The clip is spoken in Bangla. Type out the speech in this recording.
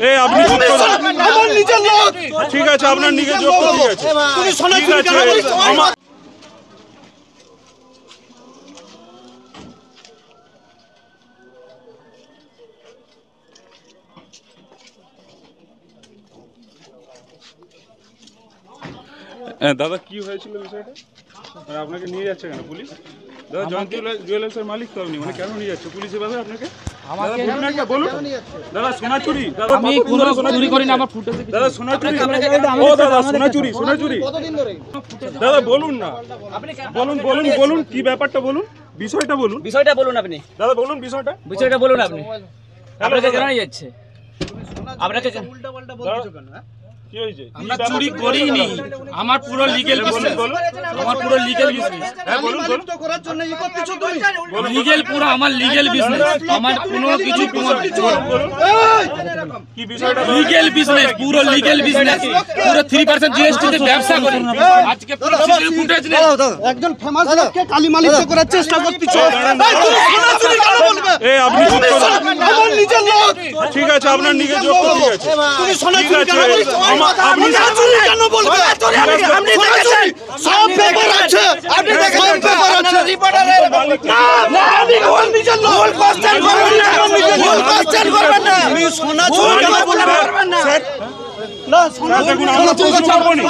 এই আপনি আমার নিজের লোক। ঠিক আছে, আপনার নিজের যোগ্য, ঠিক আছে। তুমি সোনা চুরি কেন করেছো? আমার দাদা কি হয়েছিল বিষয়টা? মানে আপনাকে নিয়ে যাচ্ছে কেন পুলিশ? দাদা জয়ন্তী জুয়েলার্সের মালিক তো আপনি, মানে কেন নিয়ে যাচ্ছে পুলিশ এভাবে আপনাকে? বলুন দাদা, সোনা চুরি? আমি কোনো চুরি করি না, আমার ফুটেজ। দাদা সোনা চুরি? ও দাদা সোনা চুরি, সোনা চুরি দাদা বলুন না, বলুন কি ব্যাপারটা বলুন, বিষয়টা বলুন। বিষয়টা বলুন আপনি দাদা, বলুন বিষয়টা বলুন আপনি। আপনাকে কেন নিয়ে যাচ্ছে? আপনাকে উল্টা পাল্টা বলছো কেন? কি হয়েছে? আমরা চুরি করিনি, আমার পুরো লিগ্যাল বিজনেস, আমার পুরো লিগ্যাল বিজনেস। হ্যাঁ বলুন। করার জন্য ই করতেছো তুমি? লিগ্যাল পুরো আমার লিগ্যাল বিজনেস, আমার কোনো কিছু কি বিষয়টা? লিগ্যাল বিজনেস, পুরো লিগ্যাল বিজনেস, পুরো 3% জিএসটি তে ব্যবসা করি। আজকে পুরো সিসিটিভি ফুটেজ নেই। একজন ফেমাস লোককে কালিমালিপ্ত করার চেষ্টা করতেছো। এই আপনি আমার নিজের লোক। ঠিক আছে, আপনার নিজের যোগ্য, ঠিক আছে। তুমি সোনা চুরি কেন করেছো? আপনি চুরি কেন বলবে? আপনি দেখেছেন সব পেপার আছে, আপনি দেখেছেন পেপার আছে। রিপোর্টারের না, আমি ওর নিজের লোক। ভুল কোশ্চেন করবেন না, ভুল কোশ্চেন করবেন না। তুমি সোনা চুরি কেন বলতে পারবেন না? না, সোনা চুরি কেন করবো না?